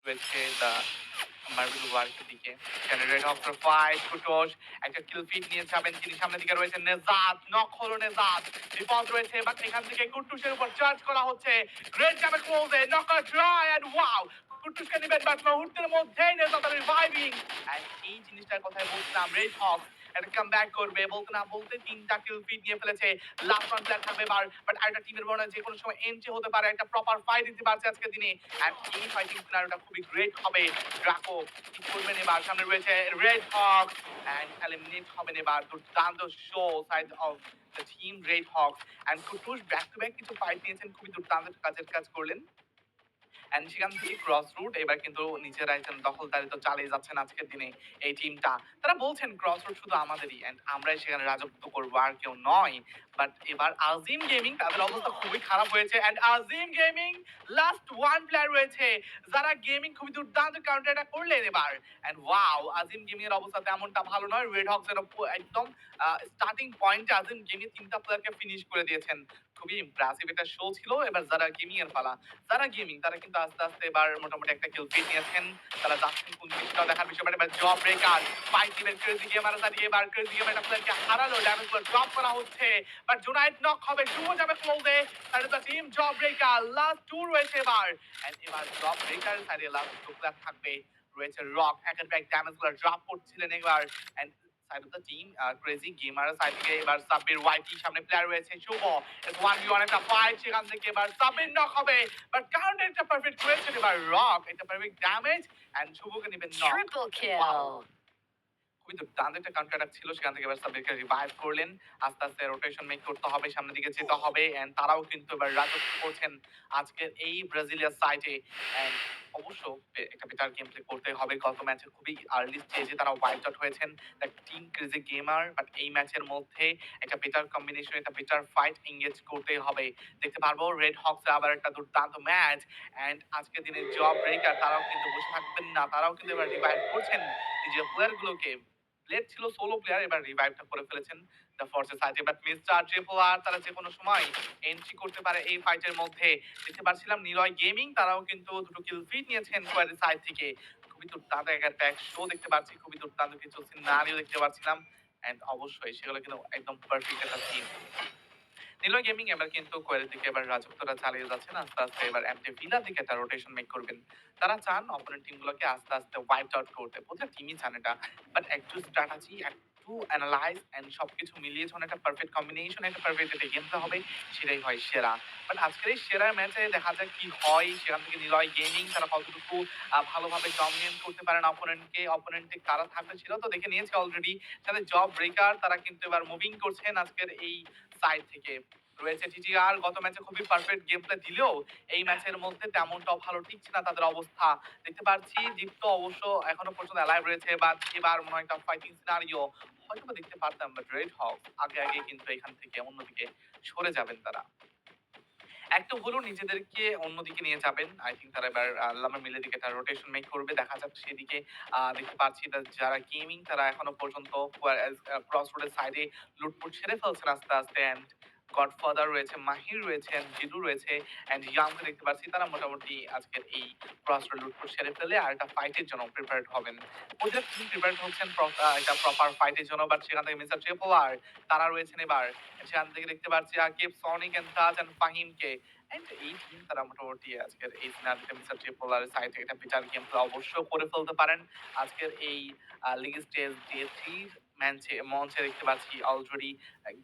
রয়েছে the marble ওয়ার্কের দিকে। এখানে রেড হক্সের ফাইট, কুটোশ একটা কিল ফিড নিয়ে যাবেন তিনি। সামনের দিকে রয়েছে নেজাত, নক হলো নেজাত। বিপদ রয়েছে বাট এখান থেকে কুটুসের উপর চার্জ করা হচ্ছে। গ্রেট যাবে ক্লোজে, নকার ট্রাই এন্ড ওয়াও! কুটুসকে নিবেন বাট মুহূর্তের মধ্যেই নেজাত রিভাইভিং। এন্ড এই জিনিসটার কথাই বলছিলাম, রেড হক্স একটা কামব্যাক করবে বলতে না বলতে 3টা কিল ফিড নিয়ে ফেলেছে। লাস্ট ওয়ান প্লেয়ার থাকবে এবার, বাট আরেকটা টিমের মনে হয় যে কোনো সময় এন্ট্রি হতে পারে। একটা প্রপার ফাইট দিতে পারছে আজকের দিনে। এন্ড এই ফাইটিং সিনারিওটা খুবই গ্রেট হবে। ড্রাকো কি করবেন এবার? সামনে রয়েছে রেড হক এন্ড এলিমিনেট হবেন এবার। দুর্দান্ত show side of the team Red Hawks. And কুটুস ব্যাক টু ব্যাক কিছু ফাইট নিয়েছেন, খুবই দুর্দান্ত কাজের কাজ করলেন। এন্ড সেখান থেকে ক্রস রুট এবার কিন্তু নিজেরাই যেন দখলদারিত্ব চালিয়ে যাচ্ছেন আজকের দিনে এই টিমটা। তারা বলছেন ক্রস রুট শুধু আমাদেরই এন্ড আমরাই সেখানে রাজত্ব করবো, আর কেউ নয়। বাট এবার আজিম গেমিং তাদের অবস্থা খুবই খারাপ হয়েছে। And Azim gaming last one player রয়েছে যারা গেমিং খুবই দুর্দান্ত কাউন্টার অ্যাটাক করলেন এবার। এন্ড ওয়াও, আজিম গেমিং এর অবস্থা তেমনটা ভালো নয়। রেড হক্স এর একদম স্টার্টিং পয়েন্টে আজিম গেমিং 3টা প্লেয়ারকে ফিনিশ করে দিয়েছেন। খুবই ইমপ্রেসিভ একটা শো ছিল। এবার যারা গেমিং এর পালা, যারা গেমিং তারা কিন্তু আস্তে আস্তে এবার মোটামুটি একটা কিল ফিট নিয়েছেন। তারা যাচ্ছেন কোন দিকে সেটাও দেখার বিষয়। এবার জব ব্রেকার ফাইট টিমের ক্রেজি গেমার দাঁড়িয়ে এবার ক্রেজি গেমার একটা প্লেয়ারকে হারালো, ড্যামেজ গুলো ড্রপ করা হচ্ছে। বাট জুনাইদ নক হবে, শুভ যাবে ক্লোজে। তাহলে তো টিম জব ব্রেকার লাস্ট 2 রয়েছে এবার। এন্ড এবার জব ব্রেকার সাইডে লাস্ট 2 প্লেয়ার থাকবে। রয়েছে রক, একের ব্যাক ড্যামেজ গুলো ড্রপ করছিলেন এবার। And side of the team Crazy Gamer side থেকে এবার সাব্বির ওয়াইটি সামনে প্লেয়ার রয়েছে শুভ। 1v1 একটা ফাইট, সেখান থেকে এবার সাব্বির নক হবে। বাট কাউন্টার একটা পারফেক্ট করেছেন এবার রক, একটা পারফেক্ট ড্যামেজ এন্ড শুভকে নেবেন নক। Triple wow, kill. খুবই দুর্দান্ত একটা কাউন্টার অ্যাটাক ছিল। সেখান থেকে এবার সাব্বিরকে রিভাইভ করলেন। আস্তে আস্তে রোটেশন মেক করতে হবে, সামনের দিকে যেতে হবে। এন্ড তারাও কিন্তু এবার রাজত্ব করছেন আজকের এই ব্রাজিলিয়ার সাইটে। এন্ড অবশ্য একটা বেটার গেম প্লে করতে হবে। গত ম্যাচে খুবই আর্লি স্টেজে তারা ওয়াইল্ড আউট হয়েছেন the team Crazy gamer. But এই ম্যাচের মধ্যে একটা বেটার কম্বিনেশন, একটা বেটার ফাইট এঙ্গেজ করতে হবে। দেখতে পারবো রেড হক্স আবার একটা দুর্দান্ত ম্যাচ। এন্ড আজকের দিনে জব ব্রেকার তারাও কিন্তু বসে থাকবেন না, তারাও কিন্তু এবার রিভাইভ করছেন নিজের প্লেয়ার গুলোকে। ব্লেড ছিল সোলো প্লেয়ার, এবার রিভাইভটা করে ফেলেছেন দ্য ফোর্সেস সাইডে। বাট মিস্টার ট্রিপল আর তারা যে কোনো সময় এন্ট্রি করতে পারে এই ফাইটের মধ্যে। দেখতে পাচ্ছিলাম নিলয় গেমিং তারাও কিন্তু দুটো কিল ফিট নিয়েছেন কোয়ারের সাইড থেকে। খুবই দুর্দান্ত একটা অ্যাটাক শো দেখতে পাচ্ছি, খুবই দুর্দান্ত কিছু সিনারিও দেখতে পাচ্ছিলাম। এন্ড অবশ্যই সেগুলো কিন্তু একদম পারফেক্ট একটা সিন। নিলয় গেমিং এবার কিন্তু কোয়েলের দিকে এবার রাজত্বটা চালিয়ে যাচ্ছেন। আস্তে আস্তে এবার এমটি ভিলার দিকে একটা রোটেশন মেক করবেন। তারা চান অপোনেন্ট টিমগুলোকে আস্তে আস্তে ওয়াইপ আউট করতে। প্রতিটা টিমই চান এটা। বাট একটু স্ট্র্যাটেজি, একটু অ্যানালাইজ এন্ড সবকিছু মিলিয়ে যখন একটা পারফেক্ট কম্বিনেশন, একটা পারফেক্ট একটা গেম প্লে হবে, সেটাই হয় সেরা। বাট আজকের এই সেরা ম্যাচে দেখা যাক কি হয়। সেখান থেকে নিলয় গেমিং তারা কতটুকু ভালোভাবে ডমিনেট করতে পারেন অপোনেন্টকে। অপোনেন্টে কারা থাকবে সেটাও তো দেখে নিয়েছে অলরেডি। সাথে জব ব্রেকার তারা কিন্তু এবার মুভিং করছেন আজকের এই সাইড থেকে। রয়েছে টিটিআর, গত ম্যাচে খুবই পারফেক্ট গেম প্লে দিলেও এই ম্যাচের মধ্যে তেমনটাও ভালো টিকছে না তাদের অবস্থা। দেখতে পাচ্ছি দীপ্ত অবশ্য এখনো পর্যন্ত অ্যালাইভ রয়েছে, বাট এবার মনে হয় একটা ফাইটিং সিনারিও হয়তোবা দেখতে পারতাম। বাট রেড হক আগে আগে কিন্তু এখান থেকে অন্যদিকে সরে যাবেন তারা। একটু হলেও নিজেদেরকে অন্যদিকে নিয়ে যাবেন। আই থিংক তারা এবার লাম্বার মিলের দিকে একটা রোটেশন মেক করবে। দেখা যাক সেদিকে দেখতে পাচ্ছি যারা গেমিং তারা এখনো পর্যন্ত ক্রস রোডের সাইডে লুটপুট সেরে ফেলছেন আস্তে আস্তে। অ্যান্ড গডফাদার রয়েছে, মাহির রয়েছেন, জিডু রয়েছে অ্যান্ড ইয়াংকে দেখতে পাচ্ছি তারা মোটামুটি আজকের এই ক্রস রোড লুটপুট সেরে ফেলে আর একটা ফাইটের জন্য প্রিপেয়ার্ড হবেন। প্রতিটা টিম প্রিপেয়ার্ড হচ্ছেন একটা প্রপার ফাইটের জন্য। বাট সেখান থেকে মিস্টার ট্রিপল আর তারা রয়েছেন এবার। সেখান থেকে দেখতে পাচ্ছি Akib, Sonic and Taj and ফাহিমকে। এন্ড এই টিম তারা মোটামুটি আজকের এই সিনারিতে মিস্টার ট্রিপল আর সাইড থেকে একটা বেটার গেম প্লে অবশ্যই করে ফেলতে পারেন। আজকের এই লিগ স্টেজ ডে 3 মঞ্চে দেখতে পাচ্ছি অলরেডি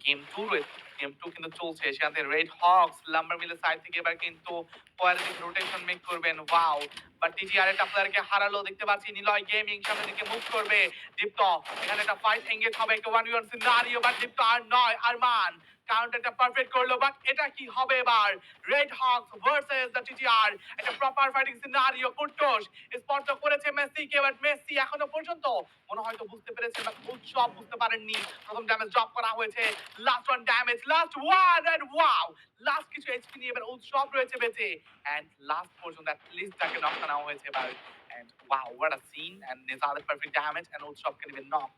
গেম 2 কিন্তু চলছে। সেখান থেকে রেড হকস লাম্বার মিলের সাইড থেকে এবার কিন্তু কোয়ালিটি রোটেশন মেক করবেন। ওয়াও, বাট টিজিআর একটা প্লেয়ারকে হারালো। দেখতে পাচ্ছি নিলয় গেমিং সামনের দিকে মুভ করবে। দীপ্ত এখানে একটা ফাইট এঙ্গেজ হবে, একটা 1v1 সিনারিও। বাট দীপ্ত আর নয়, আরমান কাউন্টারটা পারফেক্ট করলো। বাট এটা কি হবে এবার? Red Hawks versus the TTR, একটা প্রপার ফাইটিং সিনারিও। কুট্টোস স্পর্শ করেছে মেসিকে, বাট মেসি এখনো পর্যন্ত মনে হয়তো বুঝতে পেরেছেন, বাট উৎসব বুঝতে পারেননি। প্রথম ড্যামেজ ড্রপ করা হয়েছে, last one damage, last one and wow, last কিছু এইচপি নিয়ে এবার উৎসব রয়েছে বেঁচে। এন্ড লাস্ট পর্যন্ত অ্যাটলিস্ট তাকে নক নেওয়া হয়েছে এবার। And wow, what a scene. And নেজাদের পারফেক্ট ড্যামেজ এন্ড উৎসবকে নেবেন নক।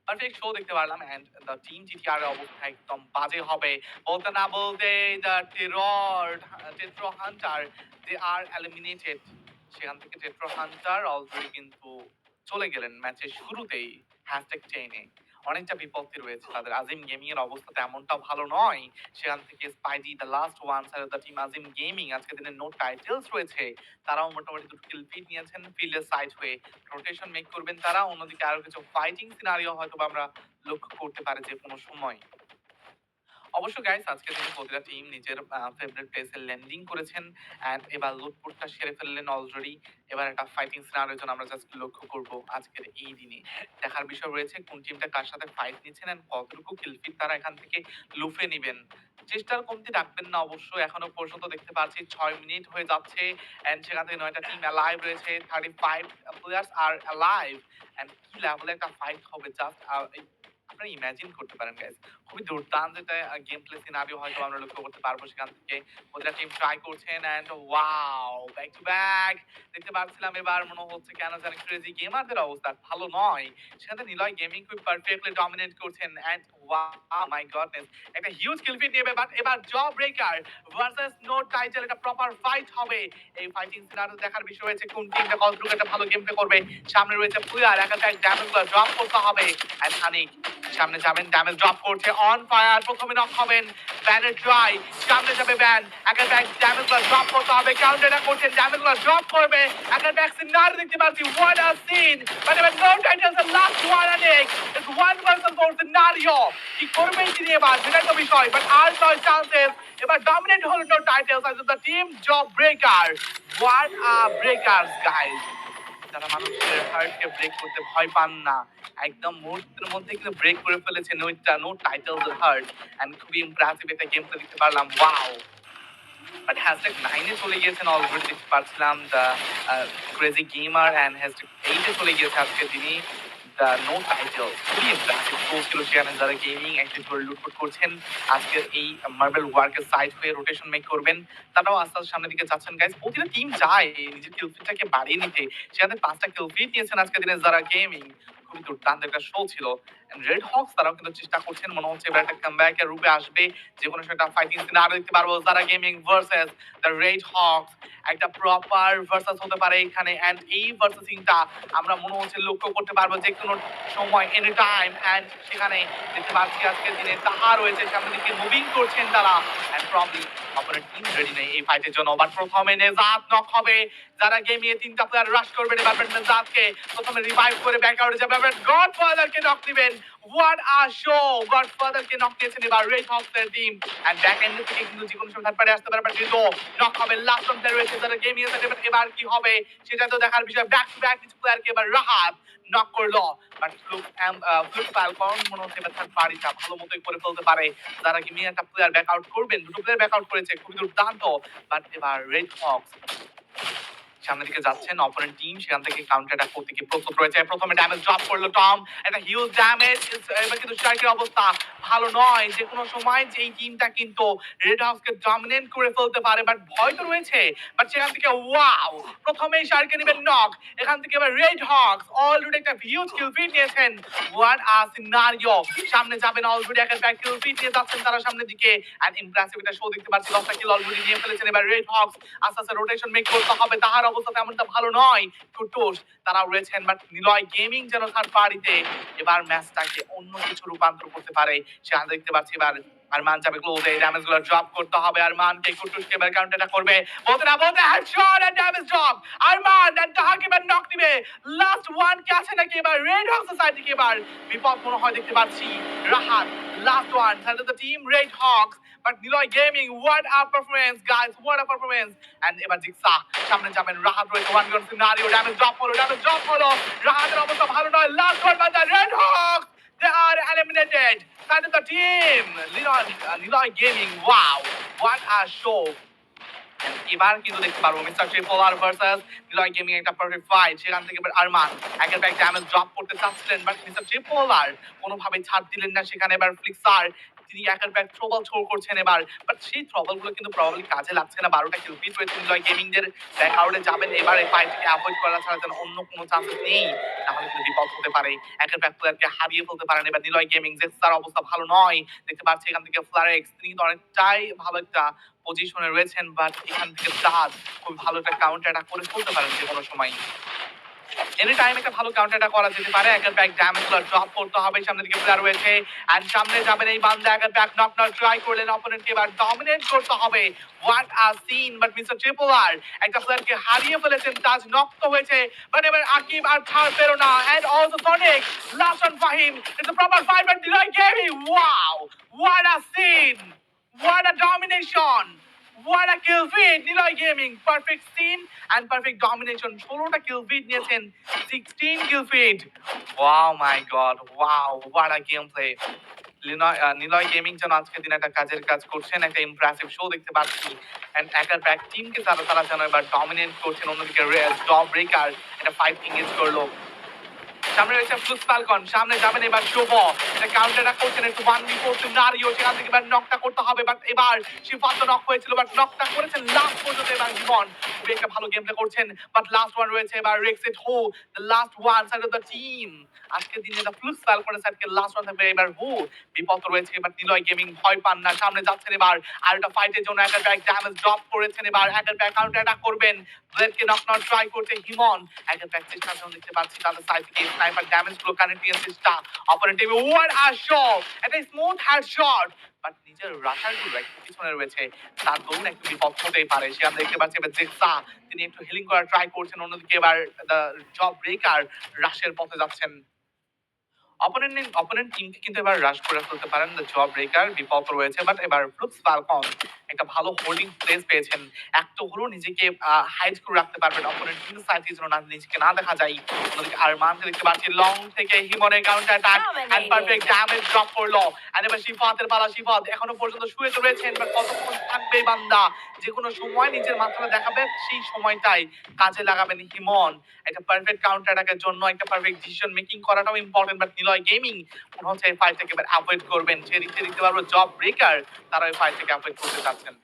পারফেক্ট শো দেখতে পারলাম। এন্ড দ্য টিম টিটিআর এর অবস্থা একদম বাজে হবে বলতে না বলতে। The Terror Hunter they are eliminated. সেখান থেকে টেট্রো হান্টার অলরেডি কিন্তু চলে গেলেন ম্যাচের শুরুতেই #10 এ। অনেকটা বিপত্তি রয়েছে তাদের। আজিম গেমিং এর অবস্থা তেমনটাও ভালো নয়। সেখান থেকে Spidey the last one side of the team Azim gaming আজকের দিনে নো টাইটেলস রয়েছে। তারাও মোটামুটি 2 কিল ফিড নিয়েছেন ফিল্ডের সাইড হয়ে। রোটেশন মেক করবেন তারা। অন্যদিকে আরো কিছু ফাইটিং সিনারিও হয়তোবা আমরা লক্ষ্য করতে পারি যেকোনো সময়। অবশ্য গাইস আজকে দিনে প্রতিটা টিম নিজের ফেভারিট প্লেসে ল্যান্ডিং করেছেন এন্ড এবার লুটপুটটা সেরে ফেললেন অলরেডি। এবার একটা ফাইটিং সিনারিওর জন্য আমরা জাস্ট লক্ষ্য করব আজকের এই দিনে। দেখার বিষয় রয়েছে কোন টিমটা কার সাথে ফাইট নিচ্ছেন এন্ড কতটুকু কিল ফিট তারা এখান থেকে লুফে নিবেন। চেষ্টার কমতি রাখবেন না অবশ্য। এখনো পর্যন্ত দেখতে পাচ্ছি ৬ মিনিট হয়ে যাচ্ছে এন্ড সেখান থেকে ৯ টা টিম অ্যালাইভ রয়েছে। 35 প্লেয়ার্স আর অ্যালাইভ এন্ড কি লেভেলের একটা ফাইট হবে জাস্ট আপনারা ইমাজিন করতে পারেন গাইস। খুবই দুর্দান্ত একটা গেম প্লে সিনারিও হয়তো আমরা লক্ষ্য করতে পারবো সেখান থেকে। প্রতিটা টিম ট্রাই করছেন and wow! Back to back দেখতে পাচ্ছিলাম এবার মনে হচ্ছে কেন জানি ক্রেজি গেমারদের অবস্থা ভালো নয়। সেখানে নিলয় গেমিং খুব পারফেক্টলি ডমিনেট করছেন এন্ড ওয়াও মাই গডনেস! একটা হিউজ কিল ফিট নেবে বাট এবার জ ব্রেকার ভার্সেস নো টাইটেল একটা প্রপার ফাইট হবে। এই ফাইটিং সিনারিও দেখার বিষয় রয়েছে কোন টিমটা কতটুকু একটা ভালো গেম প্লে করবে। সামনে রয়েছে প্লেয়ার একা এক ড্যামেজগুলো ড্রপ করতে হবে এন্ড হানিক সামনে যাবেন ড্যামেজ ড্রপ করছে অন ফায়ার প্রথমে নক হবেন ব্যানের ট্রাই সামনে যাবে ব্যান একের ব্যাক ড্যামেজ গুলো ড্রপ করতে হবে কাউন্টার অ্যাটাক করছেন ড্যামেজ গুলো ড্রপ করবে একের ব্যাক সিনার দেখতে পাচ্ছি হোয়াট আ সিন বাট এবার নো টাইটেলস এর লাস্ট ওয়ান অনেক it's one versus four scenario কি করবেন তিনি এবার সেটাই তো বিষয় বাট আর নয় চান্সেস এবার ডমিনেট হলো no titles as the team job breaker what a breakers guys যারা মানুষের হার্টকে ব্রেক করতে ভয় পান না একদম মুহূর্তের মধ্যে কিন্তু ব্রেক করে ফেলেছে নো টাইটেলস হার্ট এন্ড খুবই ইমপ্রেসিভ একটা গেম প্লে দেখতে পারলাম ওয়াও বাট #9 এ চলে গিয়েছেন অলরেডি দেখতে পাচ্ছিলাম দ্য ক্রেজি গেমার এন্ড #8 এ চলে গিয়েছে আজকে তিনি দ্য নো টাইটেল খুবই ইমপ্রেসিভ শো ছিল সেখানে যারা গেমিং অ্যাক্টিভ করে লুটপাট করছেন আজকের এই মার্বেল ওয়ার্কের সাইড হয়ে রোটেশন মেক করবেন তারাও আস্তে আস্তে সামনের দিকে যাচ্ছেন গাইস প্রতিটা টিম যায় নিজের কিল ফিটটাকে বাড়িয়ে নিতে সেখানে 5টা কিল ফিট নিয়েছেন আজকের দিনে যারা গেমিং খুবই দুর্দান্ত একটা শো ছিল রেড হক্স তারাও কিন্তু চেষ্টা করছেন মনে হচ্ছে এবার একটা কামব্যাক এর রূপে আসবে যে কোনো একটা ফাইটিং সিন আরো দেখতে পারবো যারা gaming versus the Red Hawks একটা প্রপার ভার্সাস হতে পারে এখানে এন্ড এই ভার্সাসিংটা আমরা মনে হচ্ছে লক্ষ্য করতে পারবো যে কোনো সময় এনি টাইম এন্ড সেখানে দেখতে পাচ্ছি আজকের দিনে তাহা রয়েছে সামনের দিকে মুভিং করছেন তারা and probably opponent team ready নেই এই ফাইটের জন্য বাট প্রথমে নেজাত নক হবে যারা গেমিয়ে তিনটা প্লেয়ার রাশ করবে এবার নেজাতকে প্রথমে রিভাইভ করে ব্যাক আউটে যাবে এবার গডফাদারকে নক দিবেন হোয়াট আ শো গডফাদারকে নক দিয়েছেন এবার রেড হক্সের টিম এন্ড ব্যাক এন্ড থেকে কিন্তু যে কোনো সময় থার্ড পার্টি আসতে পারে বাট কিন্তু নক হবে লাস্ট অন প্লেয়ার রয়েছে যারা গেমিয়ে থাকে এবার কি হবে সেটা তো দেখার বিষয় ব্যাক টু ব্যাক কিছু প্লেয়ারকে এবার রাহাত নক করলো বাট ফ্লুক ফ্যালকন মনে হচ্ছে এবার থার্ড পার্টিটা ভালো মতোই করে ফেলতে পারে যারা কি মিয়া একটা প্লেয়ার ব্যাক আউট করবেন দুটো প্লেয়ার ব্যাক আউট করেছে খুবই দুর্দান্ত বাট এবার রেড হক্স সামনের দিকে যাচ্ছেন অপোনেন্ট টিম সেখান থেকে কাউন্টার অ্যাটাক করতে গিয়ে প্রস্তুত রয়েছে প্রথমে ড্যামেজ ড্রপ করলো টম একটা হিউজ ড্যামেজ এবার কিন্তু স্ট্রাইকের অবস্থা ভালো নয় যে কোনো সময় যে এই টিমটা কিন্তু রেড হাউসকে ডমিনেট করে ফেলতে পারে বাট ভয় তো রয়েছে বাট সেখান থেকে ওয়াও প্রথমেই শার্কে নেবেন নক এখান থেকে এবার রেড হক্স অলরেডি একটা হিউজ কিল ফিট নিয়েছেন হোয়াট আ সিনারিও সামনে যাবেন অলরেডি একটা ব্যাক কিল ফিট নিয়ে যাচ্ছেন তারা সামনের দিকে এন্ড ইমপ্রেসিভ একটা শো দেখতে পাচ্ছি 10টা কিল অলরেডি নিয়ে ফেলেছেন এবার রেড হক্স আস্তে আস্তে রোটেশন মেক করতে হবে তাহার অবস্থা তেমনটা ভালো নয় কুটুস তারা রয়েছেন বাট নিলয় গেমিং যেন থার্ড পার্টিতে এবার ম্যাচটাকে অন্য কিছু রূপান্তর করতে পারে সেখানে দেখতে পাচ্ছি এবার আরমান যাবে ক্লোজে ড্যামেজ গুলো ড্রপ করতে হবে আরমানকে কুটুসকে এবার কাউন্টারটা করবে বলতে না বলতে headshot and damage drop Arman and তাহাকে এবার নক দিবে লাস্ট ওয়ান কে আছে নাকি এবার রেড হাউস সোসাইটি কে এবার বিপদ মনে হয় দেখতে পাচ্ছি Rahat last one side of the team Red Hawks but Niloy gaming what a performance guys what a performance and এবার জিক্সা সামনে যাবেন রাহাত রয়েছে one gone scenario damage drop হলো রাহাতের অবস্থা ভালো নয় last one by the Red Hawks they are eliminated side of the team Niloy Gaming wow what a show এবার কিন্তু দেখতে পারবো mister Tripler versus Niloy gaming একটা পারফেক্ট ফাইট সেখান থেকে এবার আরমান একের ব্যাক ড্যামেজ ড্রপ করতে চাচ্ছিলেন বাট মিস্টার ট্রিপলার কোনোভাবেই ছাড় দিলেন না সেখানে এবার ফ্লিক্সার তিনি একের পর এক থ্রোবল থ্রো করছেন এবার, বাট সেই থ্রোবল গুলো কিন্তু প্রবাবলি কাজে লাগছে না। 12টা কিল ফিট রয়েছে নিলয় গেমিং দের, ব্যাকআউটে যাবেন এবার এই ফাইটটিকে অ্যাভয়েড করা ছাড়া যেন অন্য কোনো চান্সেস নেই, তাহলে কিন্তু বিপদ হতে পারে। একের পর এক প্লেয়ারকে হারিয়ে ফেলতে পারেন এবার নিলয় গেমিং। জেক্সার অবস্থা ভালো নয়, দেখতে পাচ্ছি এখান থেকে ফ্লারেক্স তিনি কিন্তু অনেকটাই ভালো একটা পজিশনে রয়েছেন, বাট এখান থেকে তাজ খুব ভালো একটা কাউন্টার অ্যাটাক করে ফেলতে পারেন যে কোনো সময়। এনি টাইম একটা ভালো কাউন্টারটা করা যেতে পারে। একের ব্যাক ড্যামেজ গুলো ড্রপ করতে হবে, সামনে দিকে প্লেয়ার রয়েছে এন্ড সামনে যাবেন এই বান্দা, একের ব্যাক নক নক ট্রাই করলেন, অপোনেন্টকে এবার ডমিনেট করতে হবে। What a scene, but mister triple R একটা প্লেয়ারকে হারিয়ে ফেলেছেন, তাজ নক তো হয়েছে, বাট এবার আকিব আর ছাড় পেরো না and also Sonic last on Fahim, it's a proper fight but Delight gaming, wow what a scene, what a domination, what a kill feed, Niloy Gaming, perfect scene and perfect domination. 16টা kill feed নিয়েছেন, 16 kill feed. Wow my god, wow, what a gameplay. Niloy gaming যেন আজকের দিনে একটা কাজের কাজ করছেন, একটা impressive show দেখতে পাচ্ছি এন্ড একার ব্যাক টিমকে তারা যেন এবার ডমিনেট করছেন। অন্যদিকে জব ব্রেকার একটা ফাইট এঙ্গেজ করলো, সামনে রয়েছে ফ্লুক্স ফালকন, সামনে যাবেন এবার শুভ, এটা কাউন্টারটা করছেন একটু 1v4 সিনারিও, সেখান থেকে এবার নকটা করতে হবে, বাট এবার শিফাত তো নক হয়েছিল, বাট নকটা করেছেন লাস্ট পর্যন্ত এবার জীবন খুবই একটা ভালো গেম প্লে করছেন, বাট লাস্ট ওয়ান রয়েছে এবার রেক্সিট হো, the last one side of the team. আজকের দিনে দ্য ফ্লুক্স ফালকনের সাইডকে লাস্ট ওয়ান থাকবে এবার হো, বিপদ রয়েছে এবার নিলয় গেমিং ভয় পান না, সামনে যাচ্ছেন এবার আর একটা ফাইটের জন্য, একার ব্যাক ড্যামেজ ড্রপ করেছেন, এবার একার ব্যাক কাউন্টার অ্যাটাক করবেন, ব্লেডকে নক নক ট্রাই করতে হিমন, একার ব্যাক চেষ্টা যখন দেখতে পাচ্ছি তাদের সাইড থেকে স্নাইপার ড্যামেজ গুলো কানেক্ট নিয়ে চেষ্টা, অপোনেন্ট টিমে ওয়ান আর শট, একটা স্মুথ হেডশট, বাট নিজের রাশার গুলো একটু পিছনে রয়েছে, তার দৌড় একটু বিপদ হতেই পারে। সে আমরা দেখতে পাচ্ছি এবার জেক্সা তিনি একটু হিলিং করার ট্রাই করছেন, অন্যদিকে এবার দ্য জব ব্রেকার রাশের পথে যাচ্ছেন। অপোনেন্ট টিমকে কিন্তু এবার রাশ করে ফেলতে পারেন দ্য জব ব্রেকার, বিপদ রয়েছে, বাট এবার ফ্লুক্স ফালকন একটা ভালো হোল্ডিং প্লেস পেয়েছেন, একটু হলেও নিজেকে হাইড করে রাখতে পারবেন অপোনেন্ট টিমের সাইড থেকে যেন নিজেকে না দেখা যায়। অন্যদিকে আরমানকে দেখতে পাচ্ছি লং থেকে হিমনের counter attack and perfect damage drop করলো এন্ড এবার শিফাতের পালা, শিফাত এখনো পর্যন্ত শুয়ে তো রয়েছেন, বাট কতক্ষণ থাকবে এই বান্দা, যে কোনো সময় নিজের মাথাটা দেখাবে, সেই সময়টাই কাজে লাগাবেন হিমন। একটা পারফেক্ট কাউন্টার অ্যাটাকের জন্য একটা পারফেক্ট ডিসিশন মেকিং করাটাও ইম্পর্টেন্ট, বাট নিলয় গেমিং মনে হচ্ছে এই ফাইটটাকে এবার অ্যাভয়েড করবেন। সেদিকে দেখতে পারবো জব ব্রেকার তারা এই ফাইটটাকে অ্যাভয়েড করতে চাচ্ছেন,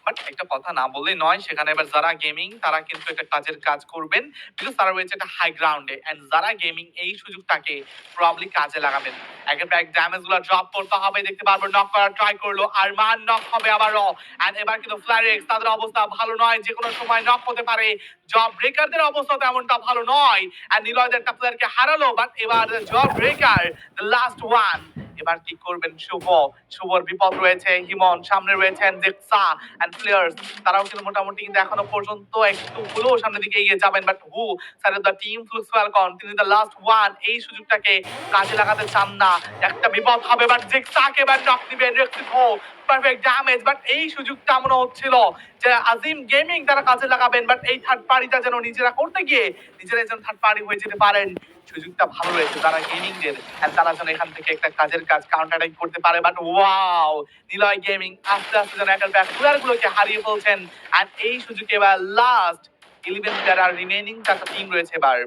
বাট একটা কথা না বললেই নয়, সেখানে এবার যারা গেমিং তারা কিন্তু একটা কাজের কাজ করবেন, বিকজ তারা রয়েছে একটা হাই গ্রাউন্ডে এন্ড যারা গেমিং এই সুযোগটাকে প্রবাবলি কাজে লাগাবেন। একের পর এক ড্যামেজ গুলো ড্রপ করতে হবে, দেখতে পারবো নক করার ট্রাই করলো আরমান, নক হবে আবারও এন্ড এবার কিন্তু ফ্লারেক্স তাদের অবস্থা ভালো নয়, যে কোনো সময় নক হতে পারে। জব ব্রেকারদের অবস্থা তেমনটা ভালো নয় এন্ড নিলয়দের একটা প্লেয়ারকে হারালো, বাট এবার job breaker the last one, এবার কি করবেন শুভ, শুভর বিপদ রয়েছে, হিমন সামনে রয়েছেন জেক্সা এন্ড প্লেয়ার্স, তারাও কিন্তু মোটামুটি কিন্তু এখনো পর্যন্ত একটু হলেও সামনের দিকে এগিয়ে যাবেন, but who side of the team flux falcon তিনি দ্য লাস্ট ওয়ান, এই সুযোগটাকে কাজে লাগাতে চান না, একটা বিপদ হবে, বাট জেক্সাকে এবার নক দিবেন, রেক্সিট হো পারফেক্ট ড্যামেজ, বাট এই সুযোগটা মনে হচ্ছিল যে আজিম গেমিং তারা কাজে লাগাবেন, বাট এই থার্ড পার্টিটা যেন নিজেরা করতে গিয়ে নিজেরা যেন থার্ড পার্টি হয়ে যেতে পারেন। সুযোগটা ভালো রয়েছে তারা গেমিং দের আর তারা যেন এখান থেকে একটা কাজের কাজ কাউন্টার অ্যাটাক করতে পারে, বাট ওয়াও নিলয় গেমিং আস্তে আস্তে যেন একের ব্যাক প্লেয়ার গুলোকে হারিয়ে ফেলছেন আর এই সুযোগে এবার লাস্ট 11 প্লেয়ার আর রিমেইনিং চারটা টিম রয়েছে এবার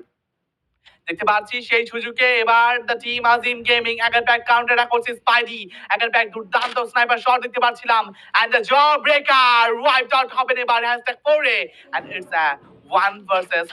দেখতে পাচ্ছি, সেই সুযোগে এবার দ্য টিম আজিম গেমিং একের ব্যাক কাউন্টার অ্যাটাক করছে, স্পাইডি একের ব্যাক দুর্দান্ত স্নাইপার শট দেখতে পাচ্ছিলাম and the Job Breaker wiped out হবে এবার hashtag 4 A and it's a 1 versus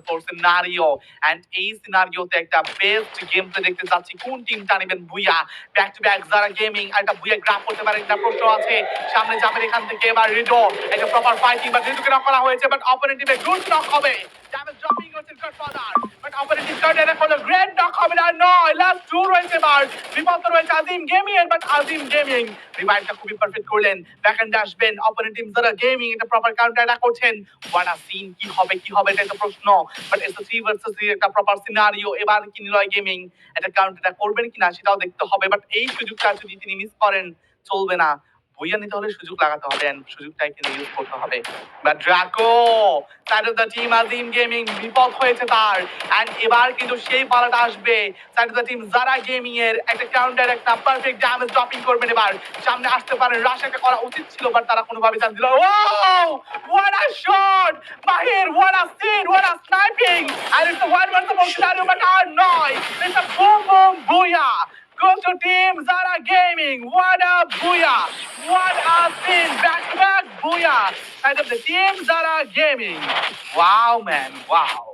4 scenario and এই সিনারিওতে একটা বেস্ট গেম প্লে দেখতে যাচ্ছি, কোন টিমটা নেবেন বুইয়া ব্যাক টু ব্যাক যারা গেমিং আর একটা বুইয়া গ্রাফ করতে পারে একটা প্রশ্ন আছে, সামনে যাবেন এখান থেকে এবার রিডো, একটা প্রপার ফাইটিং বাট রিডোকে নক করা হয়েছে, বাট অপোনেন্ট টিমে গুড নক হবে, ড্যামেজ ড্রপিং হচ্ছে godfather, but opponent team card এর হলো গ্রেট নক হবে না, নয় লাস্ট টু রয়েছে এবার, বিপদ রয়েছে আজিম গেমিং এর, বাট আজিম গেমিং রিভাইভটা খুবই পারফেক্ট করলেন, ব্যাক এন্ড আসবেন অপোনেন্ট টিম যারা গেমিং এটা প্রপার কাউন্টার অ্যাটাক করছেন, ওয়ানা সিন কি হবে এটা তো প্রশ্ন, বাট ইটস 3 ভার্সেস 3 একটা প্রপার সিনারিও, এবার কি নিলয় গেমিং এটা কাউন্টারটা করবেন কিনা সেটাও দেখতে হবে, বাট এই সুযোগটা যদি তিনি মিস করেন চলবে না, বইয়া নিতে হলে সুযোগ লাগাতে হবে এন্ড সুযোগটাই কিন্তু ইউজ করতে হবে, but Draco side of the team Azim gaming বিপদ হয়েছে তার এন্ড এবার কিন্তু সেই পালাটা আসবে সাইড অফ দ্য টিম যারা গেমিং এর একটা কাউন্টার একটা পারফেক্ট ড্যামেজ ড্রপিং করবেন, এবার সামনে আসতে পারেন, রাশ একটা করা উচিত ছিল, বাট তারা কোনোভাবে চান্স দিল, wow what a shot Mahir, what a scene, what a sniping and it's a one versus 4 scenario, but আর নয়, it's a boom boom booyah Go to Team Zara Gaming. What a booyah! What a spin! Back to back booyah! Side of the Team Zara Gaming. Wow, man. Wow.